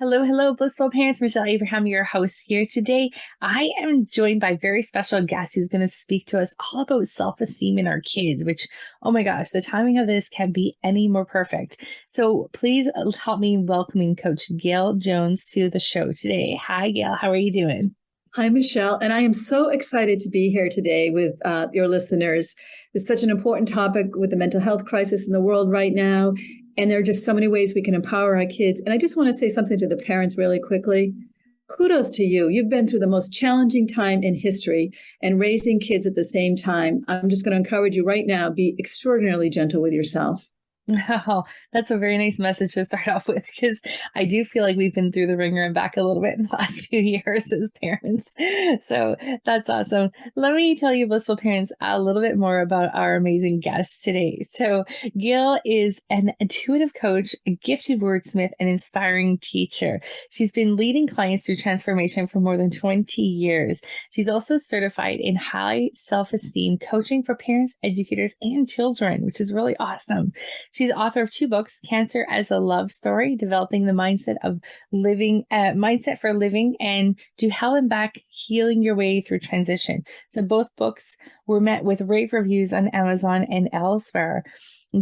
Hello, hello, blissful parents. Michelle Abraham, your host here today. I am joined by a very special guest who's going to speak to us all about self-esteem in our kids, which, oh my gosh, the timing of this can't be any more perfect. So please help me welcoming Coach Gail Jones to the show today. Hi, Gail. How are you doing? Hi, Michelle. And I am so excited to be here today with your listeners. It's such an important topic with the mental health crisis in the world right now. And there are just so many ways we can empower our kids. And I just want to say something to the parents really quickly. Kudos to you. You've been through the most challenging time in history and raising kids at the same time. I'm just going to encourage you right now, be extraordinarily gentle with yourself. Oh, that's a very nice message to start off with because I do feel like we've been through the ringer and back a little bit in the last few years as parents. So that's awesome. Let me tell you, blissful parents, a little bit more about our amazing guest today. So Gail is an intuitive coach, a gifted wordsmith, and inspiring teacher. She's been leading clients through transformation for more than 20 years. She's also certified in high self-esteem coaching for parents, educators, and children, which is really awesome. She's author of 2 books, Cancer as a Love Story, Developing the Mindset for Living, and To Hell and Back, Healing Your Way Through Transition. So both books were met with rave reviews on Amazon and elsewhere.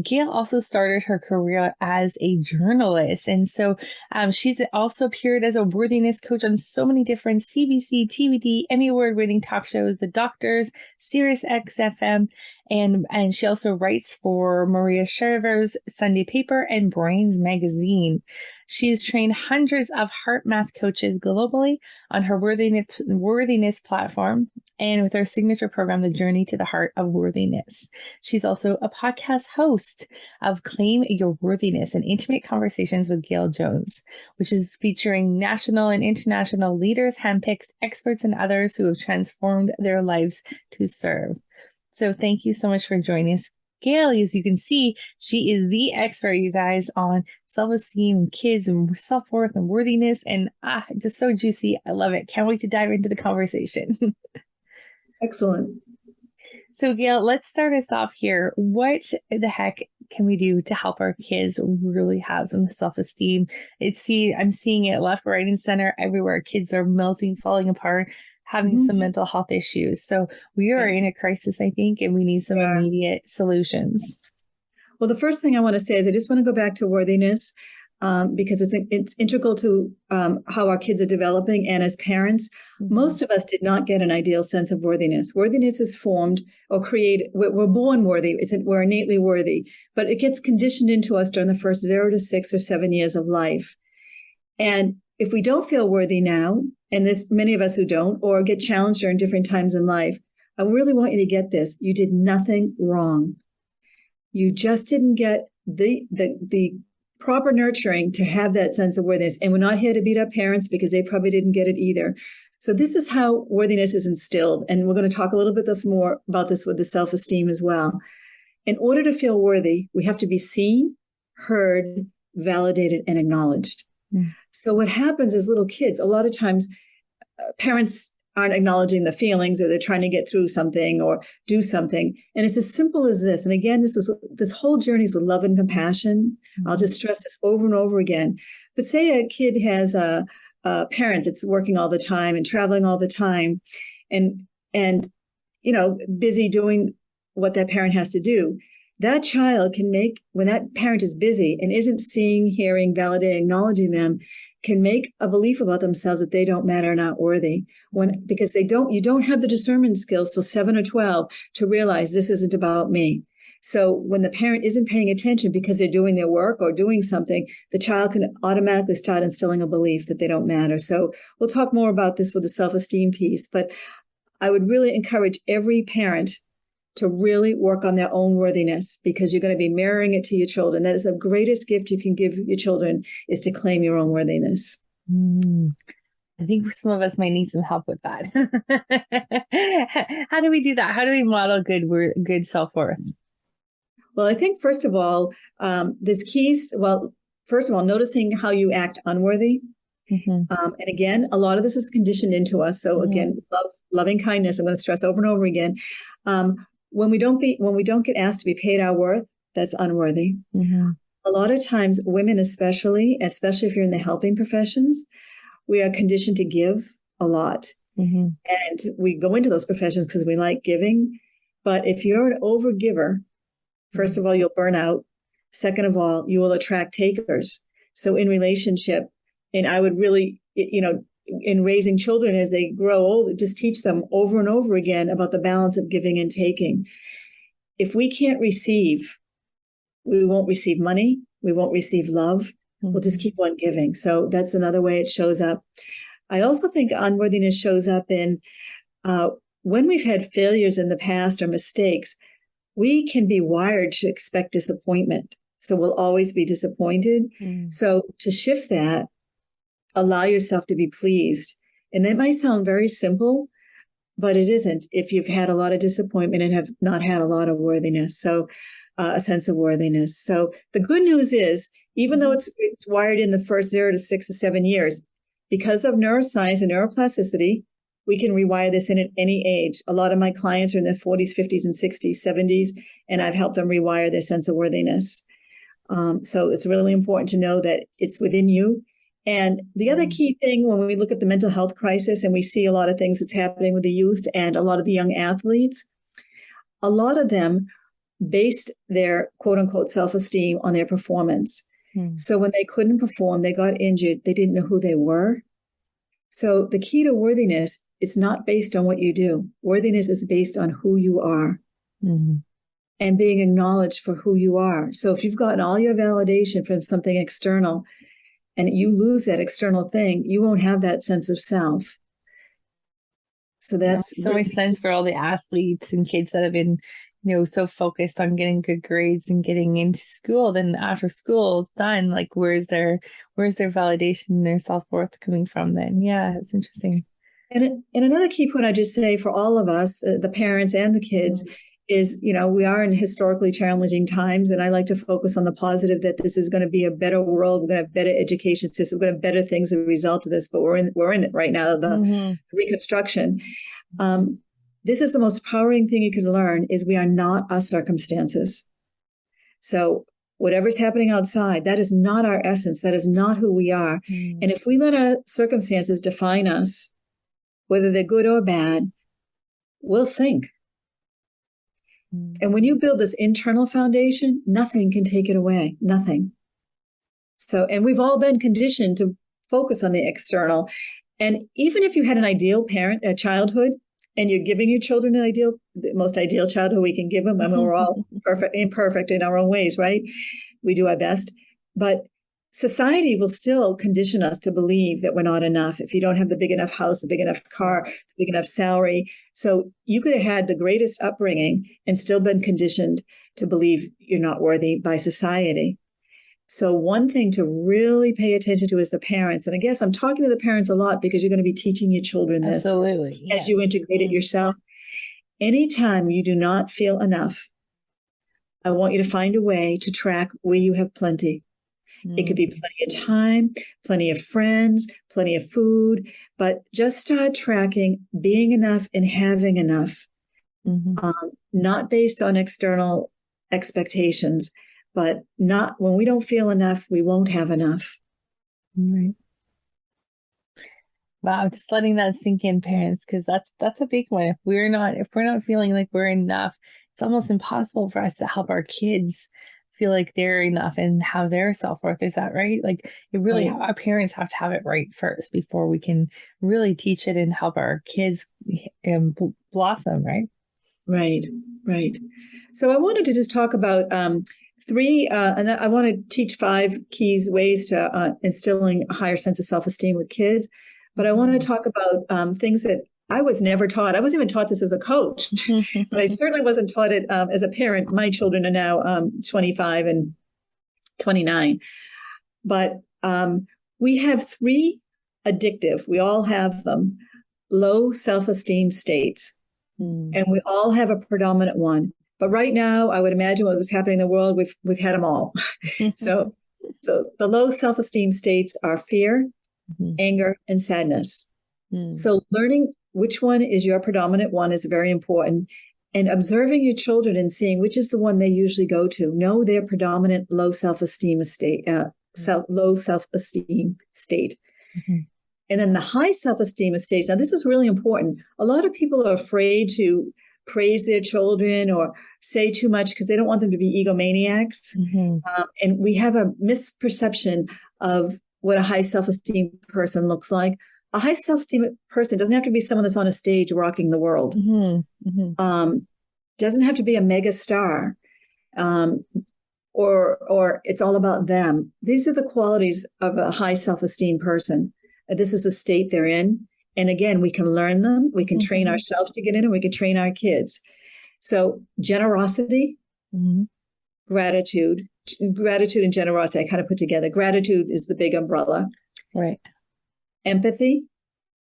Gail also started her career as a journalist. And so she's also appeared as a worthiness coach on so many different CBC, TVD, Emmy Award-winning talk shows, The Doctors, Sirius XFM, and she also writes for Maria Shriver's Sunday Paper and Brains Magazine. She's trained hundreds of heart math coaches globally on her worthiness platform and with her signature program, The Journey to the Heart of Worthiness. She's also a podcast host of Claim Your Worthiness and Intimate Conversations with Gail Jones, which is featuring national and international leaders, handpicked experts, and others who have transformed their lives to serve. So thank you so much for joining us. Gail, as you can see, she is the expert, you guys, on self-esteem and kids and self-worth and worthiness. And just so juicy. I love it. Can't wait to dive into the conversation. Excellent. So Gail, let's start us off here. What the heck can we do to help our kids really have some self-esteem? I'm seeing it left, right, and center everywhere. Kids are melting, falling apart, having some mental health issues. So we are in a crisis, I think, and we need some immediate solutions. Well, the first thing I want to say is I just want to go back to worthiness because it's integral to how our kids are developing. And as parents, most of us did not get an ideal sense of worthiness. Worthiness is formed or created. We're born worthy. We're innately worthy, but it gets conditioned into us during the first 0 to 6 or 7 years of life. And if we don't feel worthy now, and there's many of us who don't, or get challenged during different times in life, I really want you to get this. You did nothing wrong. You just didn't get the proper nurturing to have that sense of worthiness. And we're not here to beat up parents because they probably didn't get it either. So this is how worthiness is instilled. And we're going to talk a little bit more about this with the self-esteem as well. In order to feel worthy, we have to be seen, heard, validated, and acknowledged. So what happens as little kids, a lot of times parents aren't acknowledging the feelings, or they're trying to get through something or do something. And it's as simple as this. And again, this whole journey is with love and compassion. I'll just stress this over and over again. But say a kid has a parent that's working all the time and traveling all the time and busy doing what that parent has to do. That child can make, when that parent is busy and isn't seeing, hearing, validating, acknowledging them, can make a belief about themselves that they don't matter, not worthy. Because you don't have the discernment skills till 7 or 12 to realize this isn't about me. So when the parent isn't paying attention because they're doing their work or doing something, the child can automatically start instilling a belief that they don't matter. So we'll talk more about this with the self-esteem piece, but I would really encourage every parent to really work on their own worthiness, because you're going to be mirroring it to your children. That is the greatest gift you can give your children, is to claim your own worthiness. I think some of us might need some help with that. How do we do that? How do we model good self-worth? Well, I think, first of all, there's keys. Well, first of all, noticing how you act unworthy. And again, a lot of this is conditioned into us. So again, loving kindness, I'm going to stress over and over again. When we don't get asked to be paid our worth, that's unworthy. A lot of times women, especially if you're in the helping professions, we are conditioned to give a lot. Mm-hmm. And we go into those professions because we like giving. But if you're an overgiver, first of all, you'll burn out. Second of all, you will attract takers. So in relationship, and I would really, in raising children as they grow old, just teach them over and over again about the balance of giving and taking. If we can't receive, we won't receive money. We won't receive love. Mm-hmm. We'll just keep on giving. So that's another way it shows up. I also think unworthiness shows up in when we've had failures in the past or mistakes, we can be wired to expect disappointment. So we'll always be disappointed. Mm. So to shift that, allow yourself to be pleased. And that might sound very simple, but it isn't if you've had a lot of disappointment and have not had a lot of worthiness. So a sense of worthiness. So the good news is, even though it's wired in the first 0 to 6 to 7 years, because of neuroscience and neuroplasticity, we can rewire this in at any age. A lot of my clients are in their 40s, 50s, and 60s, 70s, and I've helped them rewire their sense of worthiness. So it's really important to know that it's within you. And the other key thing when we look at the mental health crisis and we see a lot of things that's happening with the youth and a lot of the young athletes, a lot of them based their quote unquote self-esteem on their performance. So when they couldn't perform, they got injured, they didn't know who they were. So the key to worthiness is not based on what you do. Worthiness is based on who you are and being acknowledged for who you are. So if you've gotten all your validation from something external and you lose that external thing, you won't have that sense of self. So that makes so much sense for all the athletes and kids that have been so focused on getting good grades and getting into school. Then after school is done, like where's their validation and their self-worth coming from then? Yeah, it's interesting. And another key point I just say for all of us, the parents and the kids, is, we are in historically challenging times. And I like to focus on the positive, that this is going to be a better world. We're going to have better education system. We're going to have better things as a result of this. But we're in it right now, the reconstruction. This is the most empowering thing you can learn, is we are not our circumstances. So whatever's happening outside, that is not our essence. That is not who we are. And if we let our circumstances define us, whether they're good or bad, we'll sink. And when you build this internal foundation, nothing can take it away. Nothing. So, and we've all been conditioned to focus on the external. And even if you had an ideal childhood, and you're giving your children the most ideal childhood we can give them. I mean, we're all imperfect in our own ways, right? We do our best. But society will still condition us to believe that we're not enough. If you don't have the big enough house, the big enough car, the big enough salary. So you could have had the greatest upbringing and still been conditioned to believe you're not worthy by society. So one thing to really pay attention to is the parents. And I guess I'm talking to the parents a lot because you're going to be teaching your children this. Absolutely. Yeah. As you integrate it yourself. Anytime you do not feel enough, I want you to find a way to track where you have plenty. It could be plenty of time, plenty of friends, plenty of food, but just start tracking being enough and having enough, not based on external expectations. But not when we don't feel enough, we won't have enough. Right. Wow, just letting that sink in, parents, because that's a big one. If we're not feeling like we're enough, it's almost impossible for us to help our kids feel like they're enough and have their self-worth. Is that right? Like it really, our parents have to have it right first before we can really teach it and help our kids blossom, right? Right. So I wanted to just talk about three, and I want to teach 5 ways to instilling a higher sense of self-esteem with kids. But I want to talk about things that I was never taught. I wasn't even taught this as a coach, but I certainly wasn't taught it as a parent. My children are now 25 and 29. But we have 3 addictive, we all have them, low self-esteem states. And we all have a predominant one. But right now, I would imagine what was happening in the world, we've had them all. So the low self-esteem states are fear, anger, and sadness. So learning which one is your predominant one is very important. and observing your children and seeing which is the one they usually go to. Know their predominant low self-esteem state, low self-esteem state. Mm-hmm. And then the high self-esteem states. Now, this is really important. A lot of people are afraid to praise their children or say too much because they don't want them to be egomaniacs. Mm-hmm. And we have a misperception of what a high self-esteem person looks like. A high self-esteem person doesn't have to be someone that's on a stage rocking the world. Mm-hmm. Mm-hmm. Doesn't have to be a mega star. Or it's all about them. These are the qualities of a high self-esteem person. This is the state they're in. And again, we can learn them. We can train ourselves to get in, and we can train our kids. So generosity, gratitude and generosity, I kind of put together. Gratitude is the big umbrella. Right. Empathy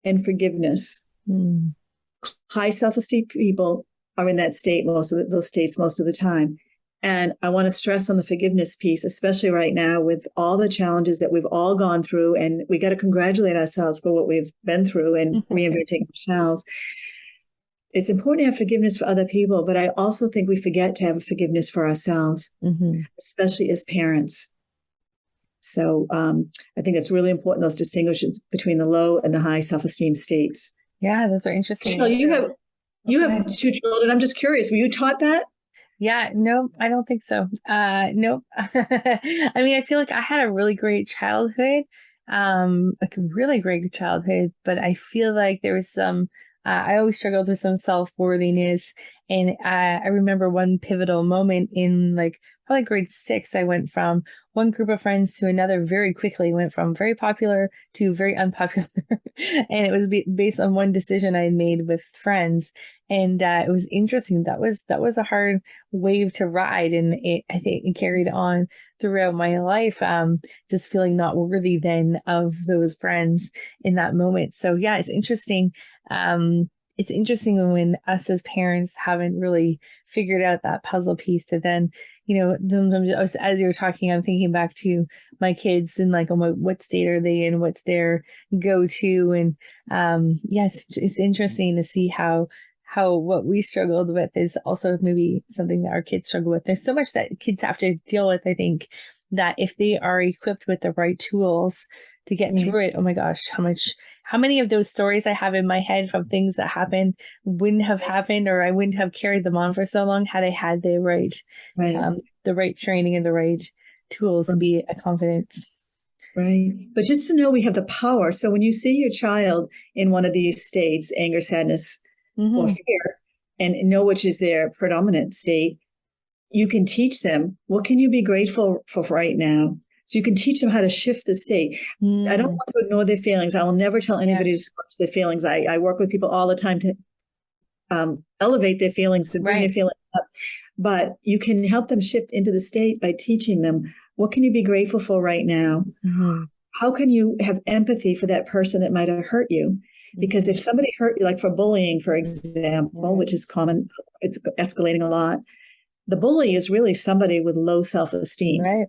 and forgiveness. Mm. High self-esteem people are in that state, those states most of the time. And I want to stress on the forgiveness piece, especially right now with all the challenges that we've all gone through. And we got to congratulate ourselves for what we've been through and reinventing ourselves. It's important to have forgiveness for other people, but I also think we forget to have forgiveness for ourselves, especially as parents. So I think it's really important, those distinctions between the low and the high self-esteem states. Yeah, those are interesting. So you have two children. I'm just curious, were you taught that? Yeah, no, I don't think so. Nope. I mean, I feel like I had a really great childhood, like a really great childhood, but I feel like there was some, I always struggled with some self-worthiness. And I remember one pivotal moment in like probably grade 6, I went from one group of friends to another very quickly, went from very popular to very unpopular. And it was based on one decision I made with friends. And it was interesting. That was a hard wave to ride. And I think it carried on throughout my life, just feeling not worthy then of those friends in that moment. So yeah, it's interesting. It's interesting when us as parents haven't really figured out that puzzle piece that then, as you're talking, I'm thinking back to my kids and like, what state are they in? What's their go-to? And yes, it's interesting to see how what we struggled with is also maybe something that our kids struggle with. There's so much that kids have to deal with, I think, that if they are equipped with the right tools to get through it, oh my gosh, how many of those stories I have in my head from things that happened wouldn't have happened, or I wouldn't have carried them on for so long had I had the right training and the right tools to be a confidence. Right. But just to know we have the power. So when you see your child in one of these states, anger, sadness, or fear, and know which is their predominant state, you can teach them, what can you be grateful for right now? So you can teach them how to shift the state. I don't want to ignore their feelings. I will never tell anybody to watch their feelings. I work with people all the time to elevate their feelings and bring their feelings up. But you can help them shift into the state by teaching them, what can you be grateful for right now? How can you have empathy for that person that might have hurt you? Because if somebody hurt you, like for bullying, for example, which is common, it's escalating a lot. The bully is really somebody with low self-esteem. Right.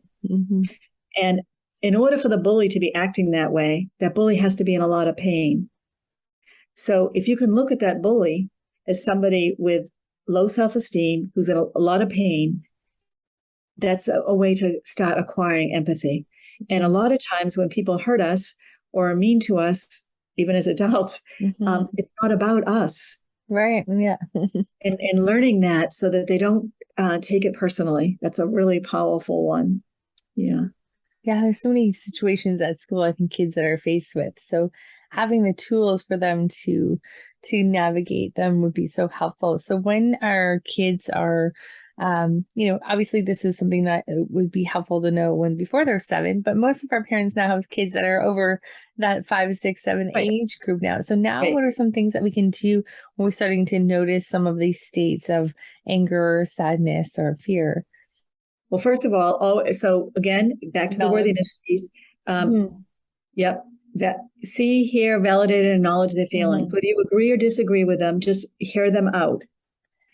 And in order for the bully to be acting that way, that bully has to be in a lot of pain. So if you can look at that bully as somebody with low self-esteem, who's in a lot of pain, that's a way to start acquiring empathy. And a lot of times when people hurt us or are mean to us, even as adults, it's not about us. Right. Yeah. and learning that so that they don't take it personally. That's a really powerful one. Yeah. Yeah. There's so many situations at school, I think, kids that are faced with. So having the tools for them to navigate them would be so helpful. So when our kids are obviously this is something that would be helpful to know when before they're 7, but most of our parents now have kids that are over that 5, 6, 7 age group now. So now what are some things that we can do when we're starting to notice some of these states of anger, or sadness, or fear? Well, first of all, so again, back to the worthiness piece. Yep. That see, hear, validate, and acknowledge their feelings. Whether you agree or disagree with them, just hear them out.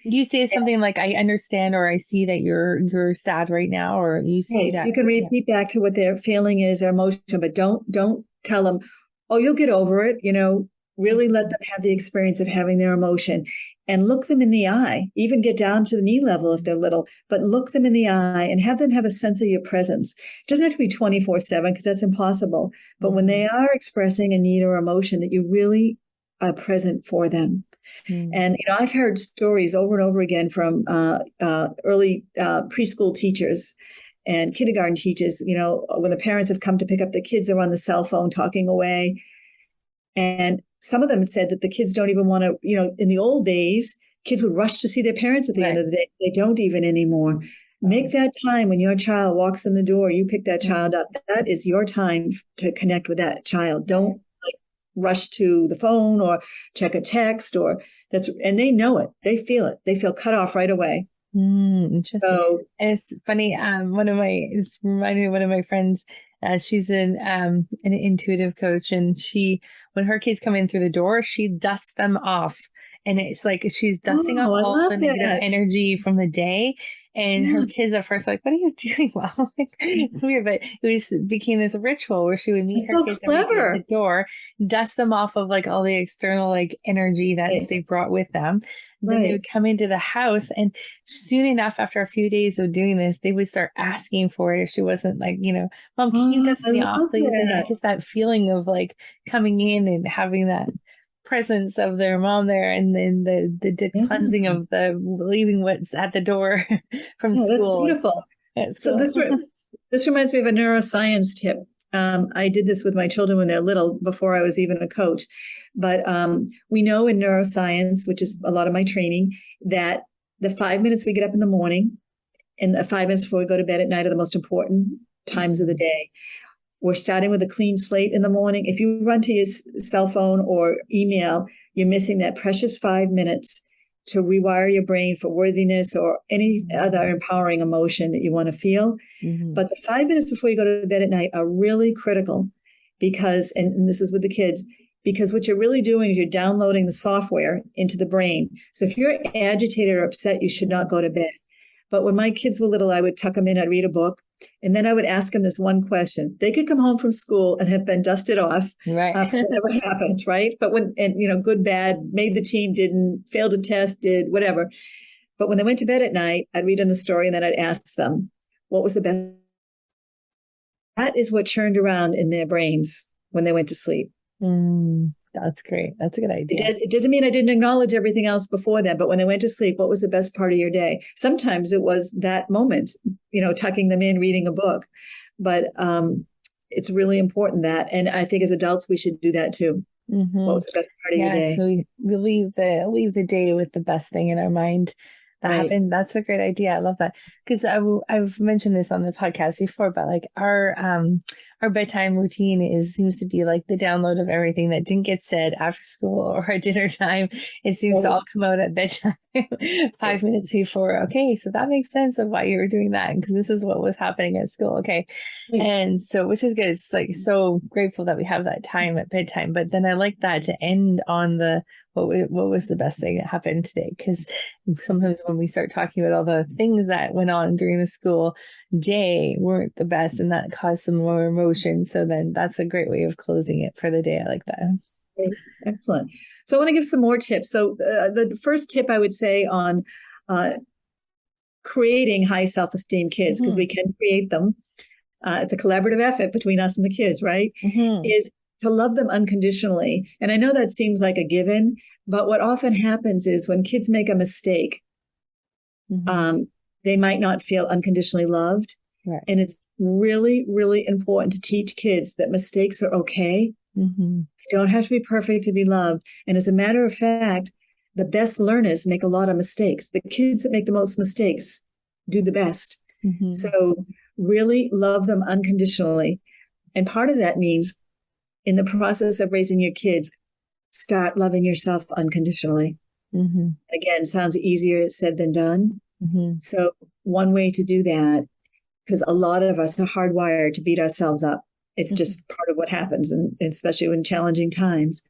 You say something like, I understand, or I see that you're sad right now, or you see that. You can repeat back to what their feeling is, their emotion, but don't tell them, oh, you'll get over it. Really let them have the experience of having their emotion. and look them in the eye, even get down to the knee level if they're little, but look them in the eye and have them have a sense of your presence. It doesn't have to be 24/7 because that's impossible. But when they are expressing a need or emotion, that you really are present for them. And, I've heard stories over and over again from early preschool teachers and kindergarten teachers, when the parents have come to pick up the kids, they're on the cell phone talking away. And some of them said that the kids don't even want to, in the old days, kids would rush to see their parents at the end of the day. They don't even anymore. Make that time when your child walks in the door, you pick that child up. That is your time to connect with that child. Don't rush to the phone or check a text and they know it. They feel it. They feel cut off right away. Interesting. So, and it's funny. It's reminding me of one of my friends. She's an intuitive coach, and when her kids come in through the door, she dusts them off, and it's like she's dusting off all the negative energy from the day. And her kids at first like, what are you doing? Well, it's weird, but became this ritual where she would meet her kids at the door, dust them off of like all the external energy that they brought with them. Then they would come into the house, and soon enough, after a few days of doing this, they would start asking for it if she wasn't like, Mom, can you dust me off, please? And just that feeling of like coming in and having that presence of their mom there, and then the cleansing of the leaving what's at the door from school. That's beautiful. So this reminds me of a neuroscience tip. I did this with my children when they're little, before I was even a coach. But we know in neuroscience, which is a lot of my training, that the 5 minutes we get up in the morning and the 5 minutes before we go to bed at night are the most important times of the day. We're starting with a clean slate in the morning. If you run to your cell phone or email, you're missing that precious 5 minutes to rewire your brain for worthiness or any other empowering emotion that you want to feel. But the 5 minutes before you go to bed at night are really critical because, and this is with the kids, because what you're really doing is you're downloading the software into the brain. So if you're agitated or upset, you should not go to bed. But when my kids were little, I would tuck them in, I'd read a book, and then I would ask them this one question. They could come home from school and have been dusted off for whatever happened, right? But good, bad, made the team, didn't, failed a test, did, whatever. But when they went to bed at night, I'd read them the story, and then I'd ask them, what was the best? That is what churned around in their brains when they went to sleep. That's great. That's a good idea. It doesn't mean I didn't acknowledge everything else before that, but when they went to sleep, what was the best part of your day? Sometimes it was that moment, tucking them in, reading a book. But it's really important that, and I think as adults, we should do that too. What was the best part of your day? So we leave the day with the best thing in our mind that happened. That's a great idea. I love that. Because I've mentioned this on the podcast before, but like our bedtime routine seems to be like the download of everything that didn't get said after school or at dinner time. It seems to all come out at bedtime 5 minutes before. Okay, so that makes sense of why you were doing that, because this is what was happening at school. Okay. And so, which is good. It's like so grateful that we have that time at bedtime. But then I like that to end on what was the best thing that happened today? Because sometimes when we start talking about all the things that went on during the school day weren't the best, and that caused some more emotion. So then that's a great way of closing it for the day. I like that. Excellent. So I want to give some more tips. So the first tip I would say on creating high self-esteem kids, because we can create them. It's a collaborative effort between us and the kids, right? Is to love them unconditionally. And I know that seems like a given, but what often happens is when kids make a mistake, they might not feel unconditionally loved. Right. And it's really, really important to teach kids that mistakes are okay. You don't have to be perfect to be loved. And as a matter of fact, the best learners make a lot of mistakes. The kids that make the most mistakes do the best. So really love them unconditionally. And part of that means in the process of raising your kids, start loving yourself unconditionally. Again, sounds easier said than done. So one way to do that, because a lot of us are hardwired to beat ourselves up. It's just part of what happens, and especially in challenging times.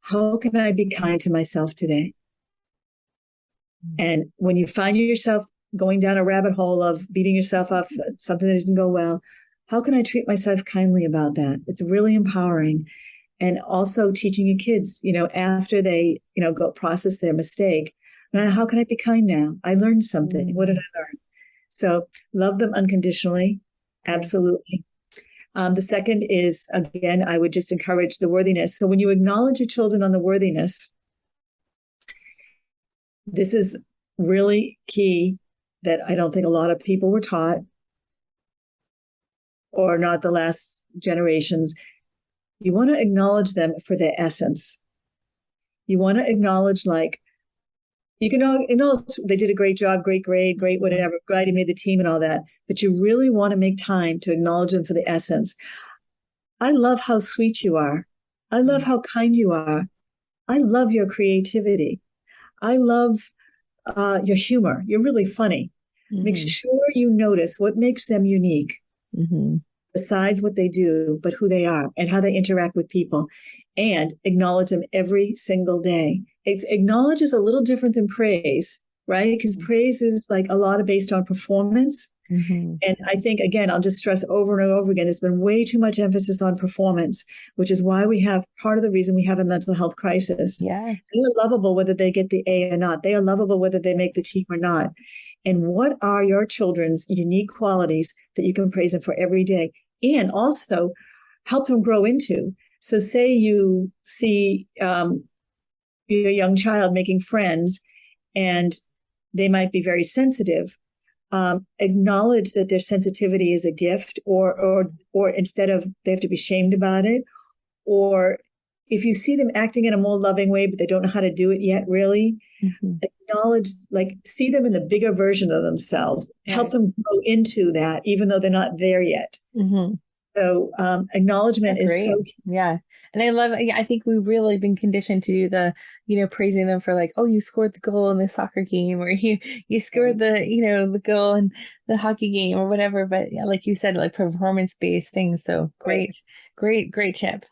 How can I be kind to myself today? And when you find yourself going down a rabbit hole of beating yourself up, something that didn't go well, how can I treat myself kindly about that? It's really empowering. And also teaching your kids, after they, go process their mistake, Now, how can I be kind now? I learned something. What did I learn? So love them unconditionally. Absolutely. The second is, again, I would just encourage the worthiness. So when you acknowledge your children on the worthiness, this is really key that I don't think a lot of people were taught, or not the last generations. You want to acknowledge them for their essence. You want to acknowledge, like, you can acknowledge they did a great job, great grade, great whatever, glad you made the team and all that, but you really want to make time to acknowledge them for the essence. I love how sweet you are. I love how kind you are. I love your creativity. I love your humor. You're really funny. Make sure you notice what makes them unique, besides what they do, but who they are and how they interact with people, and acknowledge them every single day. Acknowledge is a little different than praise, right? Because praise is like a lot of based on performance. And I think, again, I'll just stress over and over again, there's been way too much emphasis on performance, which is why we have part of the reason we have a mental health crisis. Yeah. They are lovable whether they get the A or not. They are lovable whether they make the team or not. And what are your children's unique qualities that you can praise them for every day and also help them grow into? So say you see your young child making friends and they might be very sensitive. Acknowledge that their sensitivity is a gift, or instead of they have to be shamed about it, or if you see them acting in a more loving way, but they don't know how to do it yet, really acknowledge, like, see them in the bigger version of themselves, help them grow into that, even though they're not there yet. So acknowledgement is so key. Yeah. And I love, I think we've really been conditioned to do the, praising them for like, oh, you scored the goal in the soccer game, or you scored the, the goal in the hockey game or whatever. But yeah, like you said, like performance-based things. So great tip.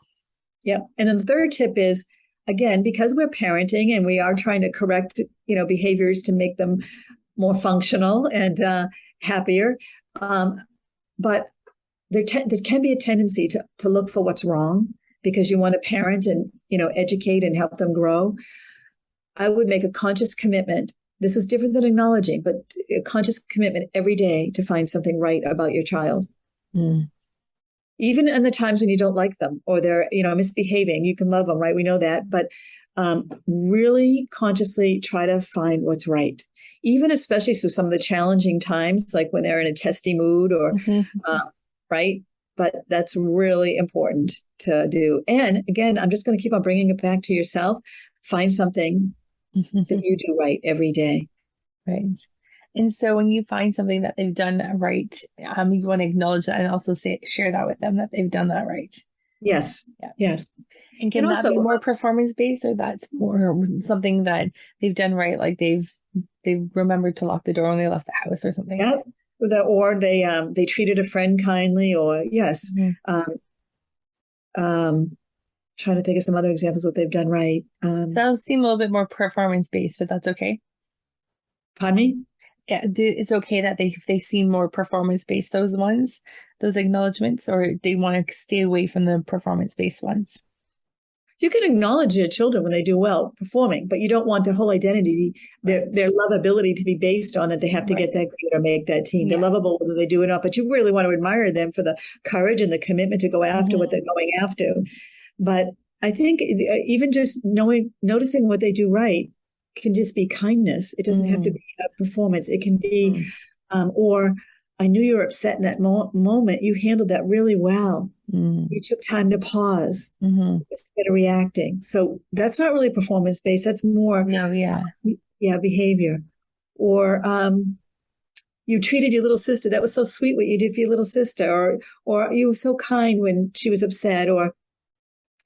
Yep. And then the third tip is, again, because we're parenting and we are trying to correct, behaviors to make them more functional and happier. But there can be a tendency to look for what's wrong because you want to parent and, educate and help them grow. I would make a conscious commitment. This is different than acknowledging, but a conscious commitment every day to find something right about your child. Even in the times when you don't like them or they're, misbehaving, you can love them, right? We know that, but really consciously try to find what's right. Even especially through some of the challenging times, like when they're in a testy mood or, right? But that's really important to do. And again, I'm just going to keep on bringing it back to yourself. Find something that you do right every day. Right. And so when you find something that they've done right, you want to acknowledge that and also share that with them that they've done that right. Yes. Yeah. Yes. And can that be more performance-based, or that's more something that they've done right, like they've remembered to lock the door when they left the house or something? Yeah. Or they treated a friend kindly, or yes. Trying to think of some other examples of what they've done right. Those seem a little bit more performance-based, but that's okay. Pardon me? Yeah, it's okay that they seem more performance-based, those acknowledgements, or they want to stay away from the performance-based ones. You can acknowledge your children when they do well performing, but you don't want their whole identity, their lovability to be based on that they have to get that grade or make that team. They're lovable whether they do it or not, but you really want to admire them for the courage and the commitment to go after what they're going after. But I think even just noticing what they do right can just be kindness. It doesn't have to be a performance. It can be, or I knew you were upset in that moment. You handled that really well. You took time to pause instead of reacting. So that's not really performance-based. That's more behavior. Or you treated your little sister. That was so sweet what you did for your little sister. Or you were so kind when she was upset. Or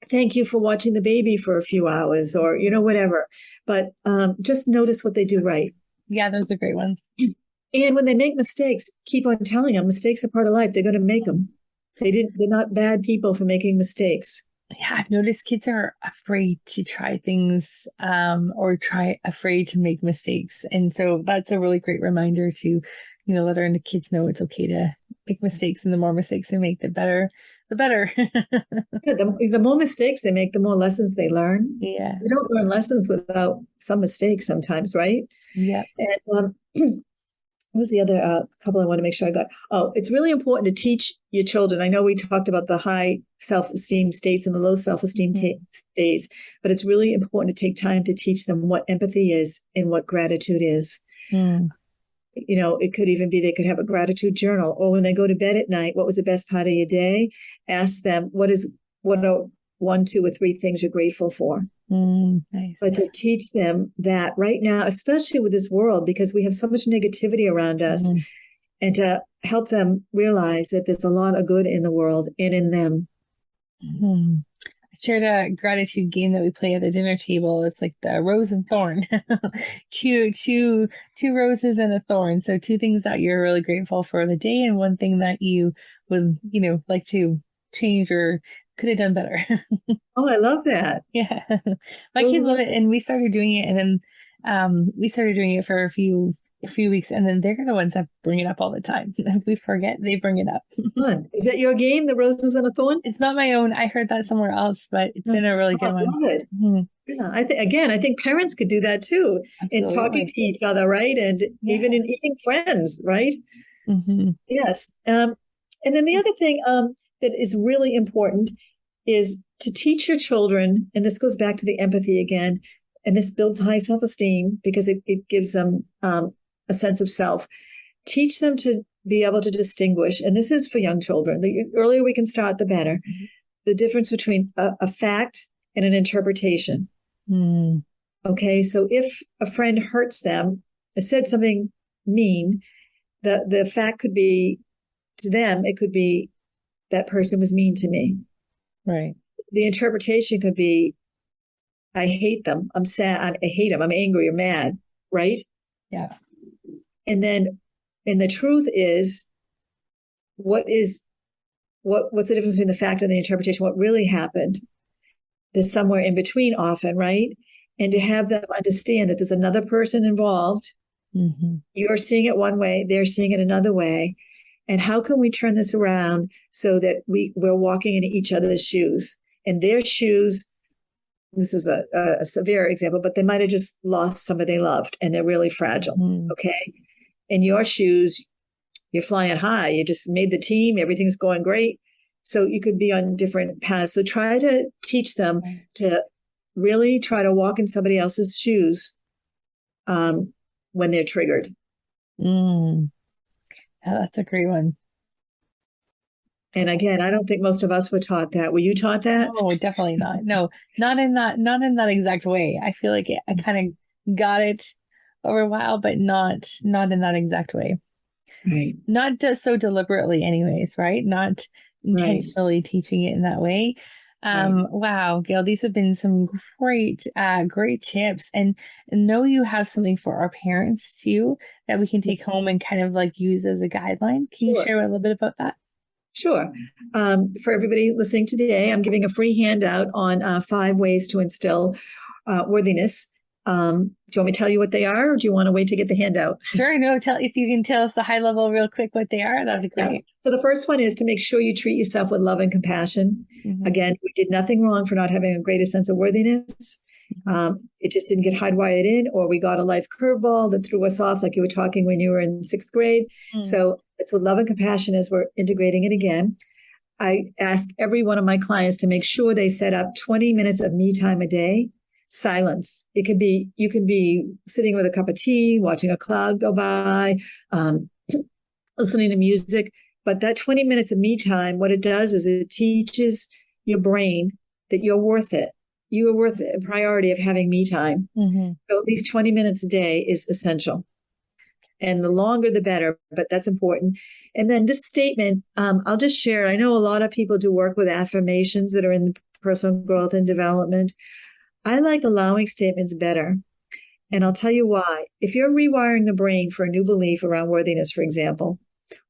thank you for watching the baby for a few hours, or, whatever. But just notice what they do right. Yeah, those are great ones. And when they make mistakes, keep on telling them mistakes are part of life. They're going to make them. They're not bad people for making mistakes. Yeah, I've noticed kids are afraid to try things or afraid to make mistakes. And so that's a really great reminder to, let our kids know it's okay to make mistakes, and the more mistakes they make, the better the better. Yeah, the more mistakes they make, the more lessons they learn. Yeah. We don't learn lessons without some mistakes sometimes, right? Yep. And what was the other couple I want to make sure I got? Oh, it's really important to teach your children. I know we talked about the high self-esteem states and the low self-esteem states, but it's really important to take time to teach them what empathy is and what gratitude is. Mm. You know, it could even be they could have a gratitude journal, or when they go to bed at night, what was the best part of your day? Ask them what are 1, 2, or 3 things you're grateful for. Nice. But to teach them that right now, especially with this world, because we have so much negativity around us, and to help them realize that there's a lot of good in the world and in them. I shared a gratitude game that we play at the dinner table. It's like the rose and thorn. two roses and a thorn. So 2 things that you're really grateful for the day, and 1 thing that you would, like to change or could have done better. Oh, I love that. Yeah. My kids love it. And we started doing it, and then we started doing it for a few weeks, and then they're the ones that bring it up all the time. If we forget, they bring it up. Fun. Is that your game, the roses and a thorn? It's not my own. I heard that somewhere else, but it's been a really good one. I love it. Yeah, I think parents could do that too. Absolutely. In talking to each other, right? And even in eating friends, right? Yes. And then the other thing that is really important is to teach your children, and this goes back to the empathy again, and this builds high self-esteem because it gives them a sense of self. Teach them to be able to distinguish, and this is for young children. The earlier we can start, the better. The difference between a fact and an interpretation. Okay, so if a friend hurts them, or said something mean, the fact could be, to them, it could be, that person was mean to me. Right. The interpretation could be, I hate them. I'm sad. I hate them. I'm angry or mad. Right? Yeah. And the truth is, what's the difference between the fact and the interpretation? What really happened? There's somewhere in between often, right? And to have them understand that there's another person involved. You're seeing it one way, they're seeing it another way. And how can we turn this around so that we're walking in each other's shoes? And their shoes, this is a severe example, but they might have just lost somebody they loved and they're really fragile. Okay. In your shoes, you're flying high. You just made the team. Everything's going great. So you could be on different paths. So try to teach them to really try to walk in somebody else's shoes when they're triggered. Yeah, that's a great one. And again, I don't think most of us were taught that. Were you taught that? Oh, definitely not. No, not in that exact way. I feel like I kind of got it over a while, but not in that exact way. Right. Not just so deliberately anyways, right? Not intentionally teaching it in that way. Wow, Gail, these have been some great tips, and know you have something for our parents too that we can take home and kind of like use as a guideline. Can you share a little bit about that? Sure. For everybody listening today, I'm giving a free handout on 5 ways to instill worthiness. Do you want me to tell you what they are, or do you want to wait to get the handout? Sure. No, if you can tell us the high level real quick what they are, that'd be great. Yeah. So the first one is to make sure you treat yourself with love and compassion. Again, we did nothing wrong for not having a greater sense of worthiness. It just didn't get hardwired in, or we got a life curveball that threw us off, like you were talking when you were in 6th grade. So it's with love and compassion as we're integrating it again. I ask every one of my clients to make sure they set up 20 minutes of me time a day. Silence. You can be sitting with a cup of tea, watching a cloud go by, listening to music. But that 20 minutes of me time, what it does is it teaches your brain that you're worth it. You are worth it, a priority of having me time. So at least 20 minutes a day is essential. And the longer, the better, but that's important. And then this statement, I'll just share. I know a lot of people do work with affirmations that are in personal growth and development. I like allowing statements better. And I'll tell you why. If you're rewiring the brain for a new belief around worthiness, for example,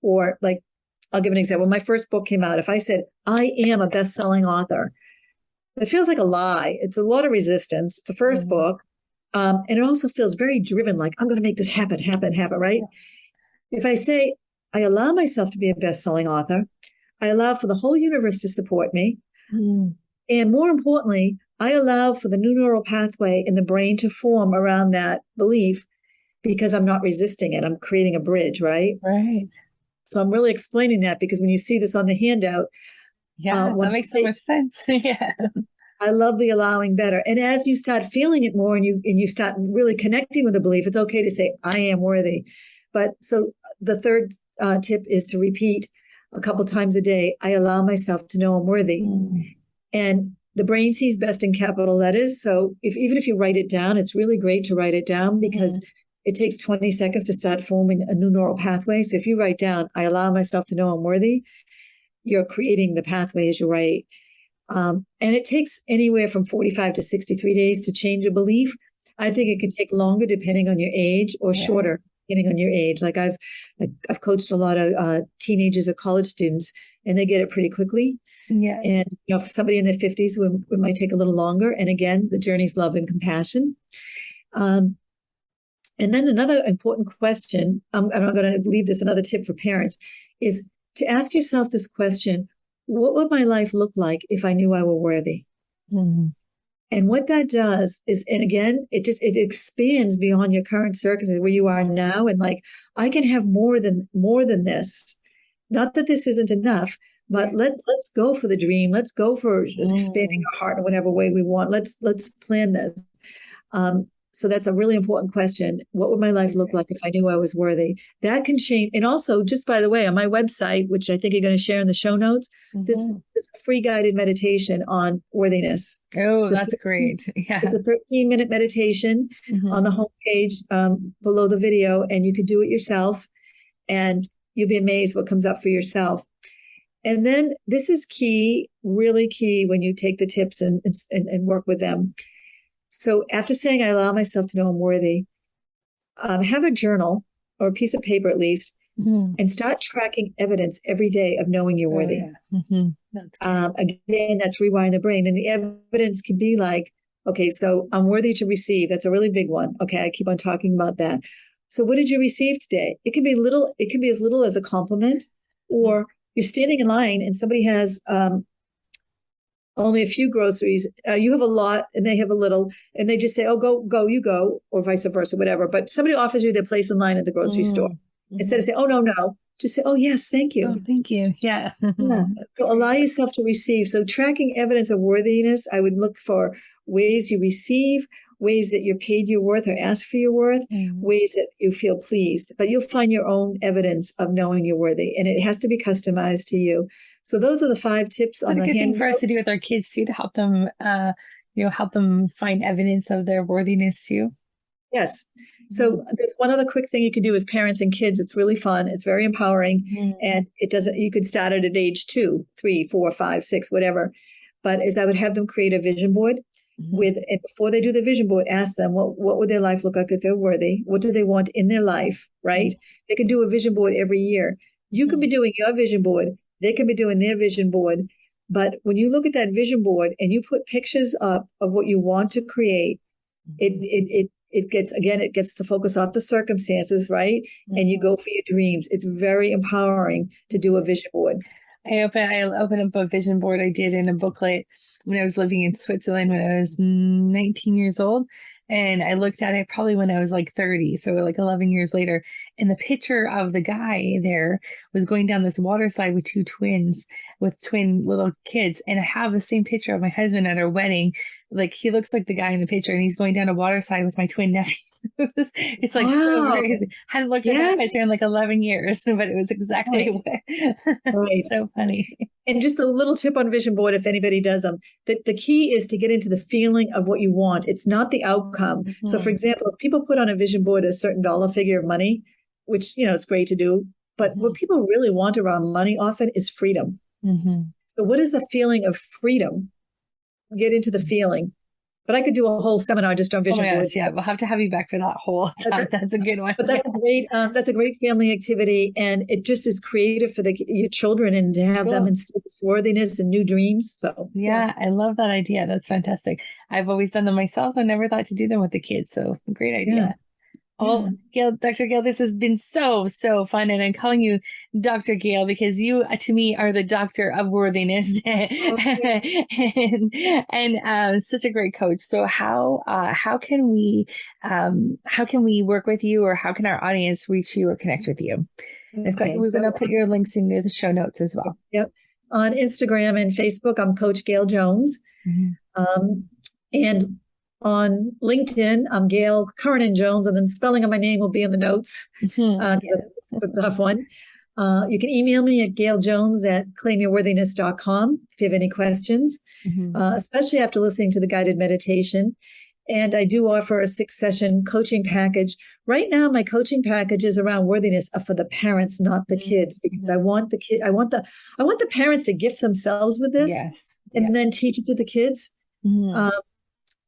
or like, I'll give an example. When my first book came out, if I said, I am a best-selling author, it feels like a lie. It's a lot of resistance. It's the first book. And it also feels very driven, like I'm going to make this happen, right? If I say, I allow myself to be a best-selling author, I allow for the whole universe to support me. Mm. And more importantly, I allow for the new neural pathway in the brain to form around that belief because I'm not resisting it. I'm creating a bridge, right? Right. So I'm really explaining that because when you see this on the handout, Yeah, that makes so much sense. Yeah. I love the allowing better. And as you start feeling it more and you start really connecting with the belief, it's okay to say, I am worthy. But so the third tip is to repeat a couple times a day, I allow myself to know I'm worthy. Mm. And the brain sees best in capital letters. So even if you write it down, it's really great to write it down because it takes 20 seconds to start forming a new neural pathway. So if you write down, I allow myself to know I'm worthy, you're creating the pathway as you write. And it takes anywhere from 45 to 63 days to change a belief. I think it can take longer depending on your age or shorter depending on your age. Like I've coached a lot of teenagers or college students and they get it pretty quickly. Yeah. And for somebody in their 50s, it might take a little longer. And again, the journey's love and compassion. And then another important question, I'm going to leave this another tip for parents, is to ask yourself this question: what would my life look like if I knew I were worthy? Mm-hmm. And what that does is, and again, it expands beyond your current circumstances where you are now. And like, I can have more than this. Not that this isn't enough, but let's go for the dream. Let's go for expanding our heart in whatever way we want. Let's plan this. So that's a really important question. What would my life look like if I knew I was worthy? That can change. And also, just by the way, on my website, which I think you're going to share in the show notes, this is a free guided meditation on worthiness. Oh, that's great. Yeah. It's a 13-minute meditation on the homepage below the video, and you can do it yourself, and you'll be amazed what comes up for yourself. And then this is key, really key when you take the tips and work with them. So after saying, I allow myself to know I'm worthy, have a journal or a piece of paper at least, and start tracking evidence every day of knowing you're worthy. Again, that's rewiring the brain. And the evidence can be like, okay, so I'm worthy to receive. That's a really big one. Okay, I keep on talking about that. So what did you receive today? It can be little. It can be as little as a compliment, or you're standing in line and somebody has only a few groceries. You have a lot and they have a little, and they just say, oh, go, you go, or vice versa, whatever. But somebody offers you their place in line at the grocery store. Instead of saying, oh, no, just say, oh, yes, thank you. Oh, thank you. Yeah. So allow yourself to receive. So tracking evidence of worthiness, I would look for ways you receive, ways that you're paid your worth or ask for your worth, ways that you feel pleased. But you'll find your own evidence of knowing you're worthy, and it has to be customized to you. So those are the 5 tips. That's a good thing for us to do with our kids too, to help them, help them find evidence of their worthiness too. Yes. So there's one other quick thing you can do as parents and kids. It's really fun. It's very empowering, and it doesn't. You could start it at age 2, 3, 4, 5, 6, whatever. But as I would have them create a vision board and before they do the vision board, ask them what would their life look like if they're worthy? What do they want in their life? Right? They can do a vision board every year. You can be doing your vision board. They can be doing their vision board. But when you look at that vision board and you put pictures up of what you want to create, it gets the focus off the circumstances, right? And you go for your dreams. It's very empowering to do a vision board. I opened up a vision board I did in a booklet when I was living in Switzerland when I was 19 years old. And I looked at it probably when I was like 30, so like 11 years later. And the picture of the guy there was going down this water slide with 2 twins, with twin little kids. And I have the same picture of my husband at our wedding. Like, he looks like the guy in the picture, and he's going down a water slide with my twin nephew. It's like so crazy. I hadn't looked at that picture in like 11 years, but it was exactly right. So funny. And just a little tip on vision board, if anybody does them, the key is to get into the feeling of what you want. It's not the outcome. So for example, if people put on a vision board a certain dollar figure of money, which, it's great to do, but what people really want around money often is freedom. So what is the feeling of freedom? Get into the feeling. But I could do a whole seminar just on vision boards. Yeah, we'll have to have you back for that whole time. That's a good one. But that's a great family activity, and it just is creative for your children and to have them instill this worthiness and new dreams. So yeah, I love that idea. That's fantastic. I've always done them myself. I never thought to do them with the kids. So great idea. Well, Gail, Dr. Gail, this has been so fun. And I'm calling you Dr. Gail because you, to me, are the doctor of worthiness and such a great coach. So how can we work with you, or how can our audience reach you or connect with you? We're going to put your links in the show notes as well. Yep. On Instagram and Facebook, I'm Coach Gail Jones. And on LinkedIn, I'm Gail Kauranen Jones, and then the spelling of my name will be in the notes. That's a tough one. You can email me at gailjones@claimyourworthiness.com if you have any questions, especially after listening to the guided meditation. And I do offer a 6-session coaching package. Right now, my coaching package is around worthiness for the parents, not the kids, because I want the parents to gift themselves with this and then teach it to the kids.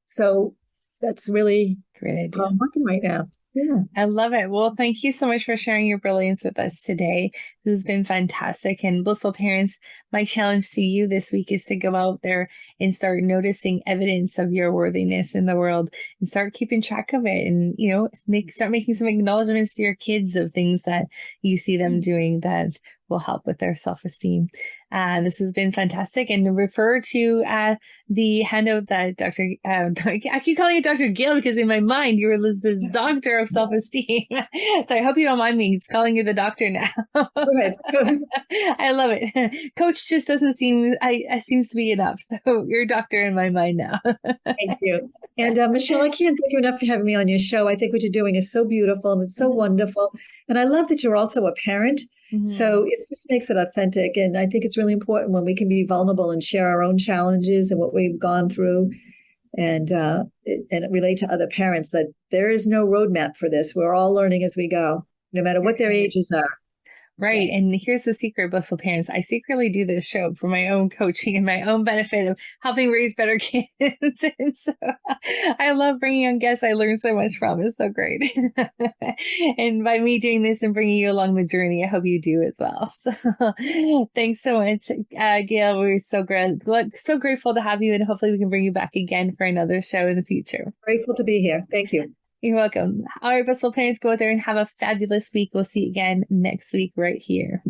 So that's really great idea. How I'm working right now. Yeah. I love it. Well, thank you so much for sharing your brilliance with us today. This has been fantastic. And blissful parents, my challenge to you this week is to go out there and start noticing evidence of your worthiness in the world and start keeping track of it. And, start making some acknowledgments to your kids of things that you see them doing that will help with their self-esteem. This has been fantastic. And refer to the handout that I keep calling you Dr. Gail because in my mind you were listed as doctor of self-esteem. So I hope you don't mind me just calling you the doctor now. Go ahead. I love it. Coach just doesn't seems to be enough. So you're a doctor in my mind now. Thank you. And Michelle, I can't thank you enough for having me on your show. I think what you're doing is so beautiful and it's so wonderful. And I love that you're also a parent. So it just makes it authentic. And I think it's really important when we can be vulnerable and share our own challenges and what we've gone through and relate to other parents, that there is no roadmap for this. We're all learning as we go, no matter what their ages are. Right. And here's the secret, blissful parents. I secretly do this show for my own coaching and my own benefit of helping raise better kids. And so I love bringing on guests I learn so much from. It's so great. And by me doing this and bringing you along the journey, I hope you do as well. So thanks so much, Gail. We're so grateful to have you, and hopefully we can bring you back again for another show in the future. Grateful to be here. Thank you. You're welcome. All right, blissful parents, go out there and have a fabulous week. We'll see you again next week right here.